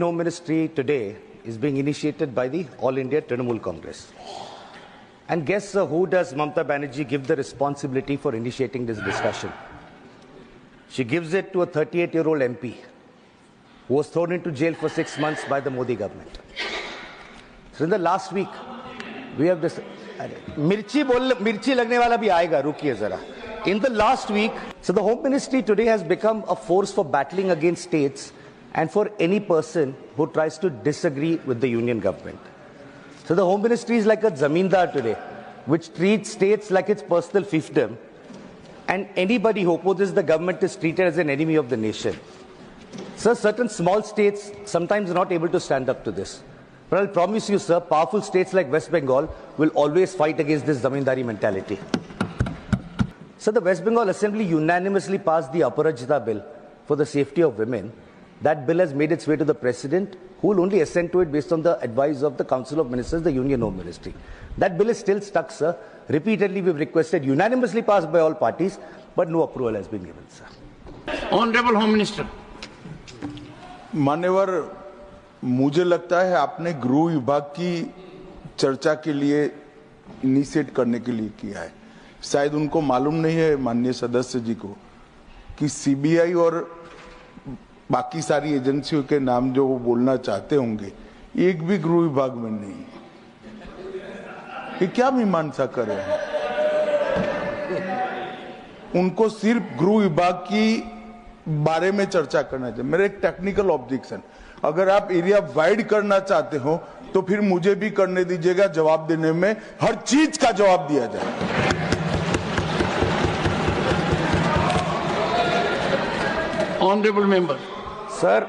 Home Ministry today is being initiated by the All India Trinamool Congress. And guess who does Mamata Banerjee give the responsibility for initiating this discussion? She gives it to a 38-year-old MP who was thrown into jail for 6 months by the Modi government. So in the last week, we have this... Mirchi lagne wala bhi aayega, rukiye zara. In the last week, so the Home Ministry today has become a force for battling against states and for any person who tries to disagree with the union government. So the Home Ministry is like a zamindar today, which treats states like its personal fiefdom, and anybody who opposes the government is treated as an enemy of the nation. Sir, certain small states sometimes are not able to stand up to this. But I'll promise you, sir, powerful states like West Bengal will always fight against this zamindari mentality. So the West Bengal Assembly unanimously passed the Aparajita bill for the safety of women. That bill has made its way to the President, who will only assent to it based on the advice of the Council of Ministers, the Union Home Ministry. That bill is still stuck, sir. Repeatedly we've requested, unanimously passed by all parties, but no approval has been given, sir. Honorable Home Minister. मान्यवर, मुझे लगता है आपने गृह विभाग की चर्चा के लिए इनिशिएट करने के लिए किया है। शायद उनको मालूम नहीं है माननीय सदस्य जी को कि सीबीआई और बाकी सारी एजेंसियों के नाम जो वो बोलना चाहते होंगे, एक भी गृह विभाग में नहीं। ये क्या मीमांसा कर रहे हैं? उनको सिर्फ गृह विभाग की बारे में चर्चा करना चाहिए। मेरा एक टेक्निकल ऑब्जेक्शन, अगर आप एरिया वाइड करना चाहते हो तो फिर मुझे भी करने दीजिएगा, जवाब देने में हर चीज का जवाब दिया जाए। Honourable member. सर,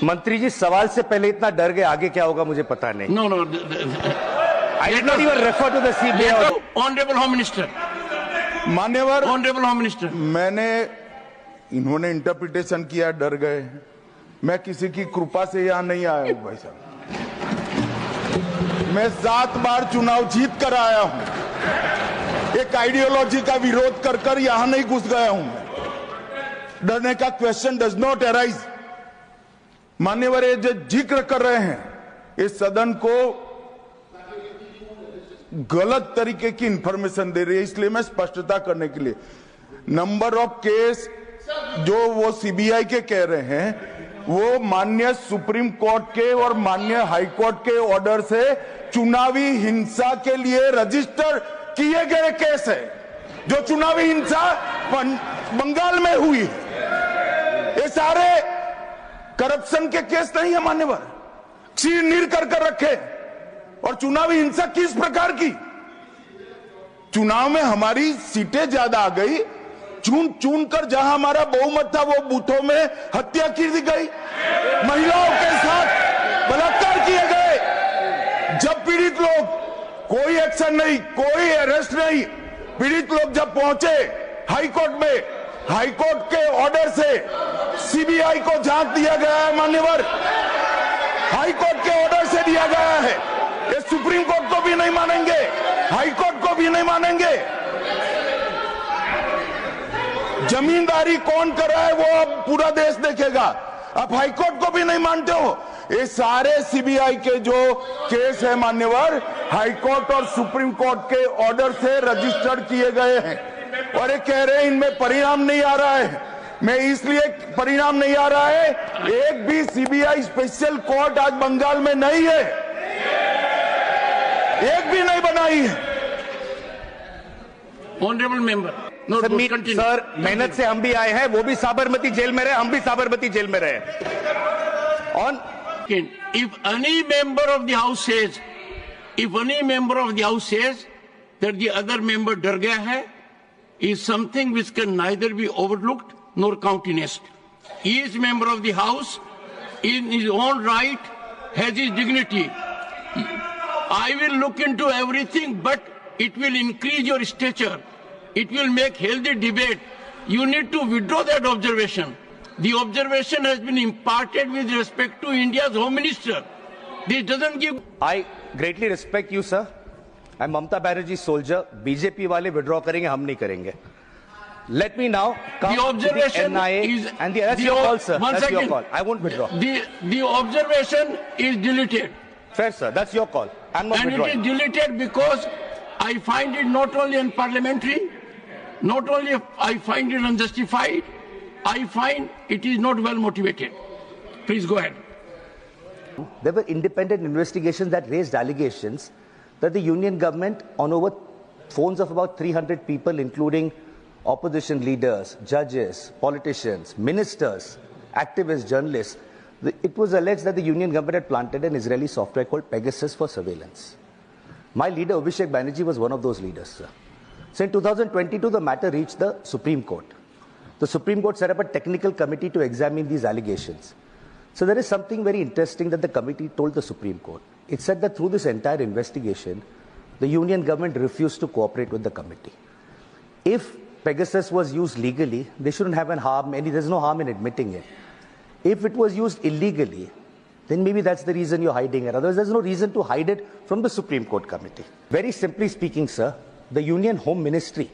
मंत्री जी सवाल से पहले इतना डर गए, आगे क्या होगा मुझे पता नहीं। No no, I did not even refer to the CBI. Honourable home minister. मान्यवर, ऑनरेबल होम मिनिस्टर, इन्होंने इंटरप्रिटेशन किया, डर गए। मैं किसी की कृपा से यहां नहीं आया हूं भाई साहब। मैं 7 बार चुनाव जीत कर आया हूं। एक आइडियोलॉजी का विरोध कर कर यहां नहीं घुस गया हूं। डरने का क्वेश्चन डज नॉट अराइज। मान्यवर, ये जो जिक्र कर रहे हैं, इस सदन को गलत तरीके की इंफॉर्मेशन दे रही है, इसलिए मैं स्पष्टता करने के लिए, नंबर ऑफ केस जो वो सीबीआई के कह रहे हैं, वो माननीय सुप्रीम कोर्ट के और माननीय हाई कोर्ट के ऑर्डर से चुनावी हिंसा के लिए रजिस्टर किए गए केस है। जो चुनावी हिंसा बंगाल में हुई है, ये सारे करप्शन के केस नहीं है मान्यवर। चीर नीर कर रखे। और चुनावी हिंसा किस प्रकार की? चुनाव में हमारी सीटें ज्यादा आ गई, चुन कर जहां हमारा बहुमत था वो बूथों में हत्या की दी गई, महिलाओं के साथ बलात्कार किए गए। जब पीड़ित लोग, कोई एक्शन नहीं, कोई अरेस्ट नहीं, पीड़ित लोग जब पहुंचे हाई कोर्ट में, हाई कोर्ट के ऑर्डर से सीबीआई को जांच दिया गया है मान्यवर। हाई कोर्ट के ऑर्डर से दिया गया है। ये सुप्रीम कोर्ट को भी नहीं मानेंगे, हाई कोर्ट को भी नहीं मानेंगे। जमींदारी कौन कर रहा है वो अब पूरा देश देखेगा। आप हाई कोर्ट को भी नहीं मानते हो। ये सारे सीबीआई के जो केस है मान्यवर, हाई कोर्ट और सुप्रीम कोर्ट के ऑर्डर से रजिस्टर्ड किए गए हैं, और ये कह रहे हैं इनमें परिणाम नहीं आ रहा है। मैं इसलिए परिणाम नहीं आ रहा है, एक भी सीबीआई स्पेशल कोर्ट आज बंगाल में नहीं है, एक भी नहीं बनाई है। Honourable member. सर, मेहनत से हम भी आए हैं, वो भी साबरमती जेल में रहे, हम भी साबरमती जेल में रहे। On If any member of the house says, that the other member डर गया है, is something which can neither be overlooked nor countenanced. Each member of the house, in his own right, has his dignity. I will look into everything, but it will increase your stature. It will make healthy debate. You need to withdraw that observation. The observation has been imparted with respect to India's Home Minister. This doesn't give... I greatly respect you, sir. I'm Mamata Banerjee's soldier. BJP वाले withdraw करेंगे, हम नहीं करेंगे। Let me now come The observation to the NIA is and that's your call, sir. One That's second. your call. I won't withdraw. The observation is deleted. Fair, sir. That's your call. I'm not And it withdrawing. is deleted because I find it not only unparliamentary, not only I find it unjustified, I find it is not well motivated. Please go ahead. There were independent investigations that raised allegations that the union government, on over phones of about 300 people, including opposition leaders, judges, politicians, ministers, activists, journalists, it was alleged that the union government had planted an Israeli software called Pegasus for surveillance. My leader, Abhishek Banerjee, was one of those leaders, sir. So in 2022, the matter reached the Supreme Court. The Supreme Court set up a technical committee to examine these allegations. So there is something very interesting that the committee told the Supreme Court. It said that through this entire investigation, the union government refused to cooperate with the committee. If Pegasus was used legally, they shouldn't have there's no harm in admitting it. If it was used illegally, then maybe that's the reason you're hiding it. Otherwise, there's no reason to hide it from the Supreme Court committee. Very simply speaking, sir, the Union Home Ministry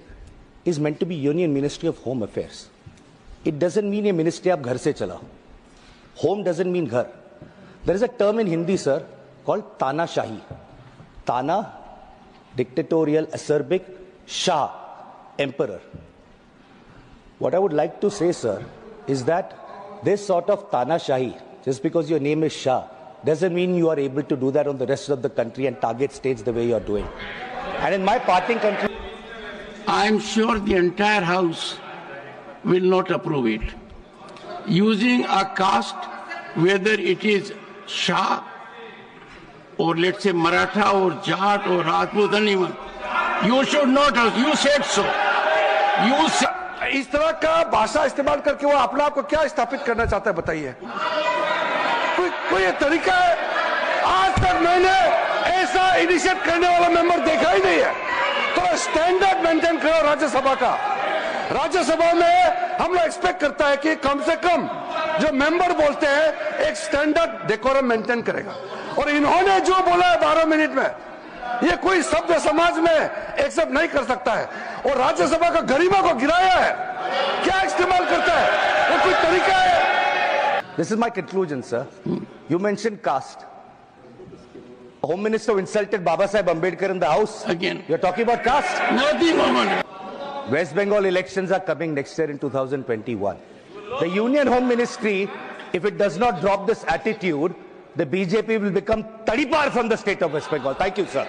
is meant to be Union Ministry of Home Affairs. It doesn't mean a ministry aap ghar se chalao. Home doesn't mean ghar. There is a term in Hindi, sir, called Tanashahi. Tana, dictatorial, acerbic, Shah, emperor. What I would like to say, sir, is that this sort of Tanashahi, just because your name is Shah, doesn't mean you are able to do that on the rest of the country and target states the way you are doing. And in my parting country, I am sure the entire House will not approve it. Using a caste, whether it is Shah or let's say Maratha or Jat or Rajput, anyone, you should not have, you said so. You said. इस तरह का भाषा इस्तेमाल करके वो अपने आप को क्या स्थापित करना चाहता है बताइए। कोई तरीका है? आज तक मैंने ऐसा इनिशिएट करने वाला मेंबर देखा ही नहीं है। तो स्टैंडर्ड मेंटेन करो राज्यसभा का। राज्यसभा में हम लोग एक्सपेक्ट करता है कि कम से कम जो मेंबर बोलते हैं एक स्टैंडर्ड डेकोरम मेंटेन करेगा। और इन्होंने जो बोला है 12 मिनट में, ये कोई सभ्य समाज में एक्सेप्ट नहीं कर सकता है। और राज्यसभा का गरिमा को गिराया है। क्या इस्तेमाल करता है? वो कोई तरीका है? This is my conclusion, sir. You mentioned caste. Home Minister insulted Baba Saheb Ambedkar in the House. Again. You're talking about caste? Nothing, Mohammed. West Bengal elections are coming next year in 2021. The Union Home Ministry, if it does not drop this attitude, the BJP will become Tadipar from the state of West Bengal. Thank you, sir.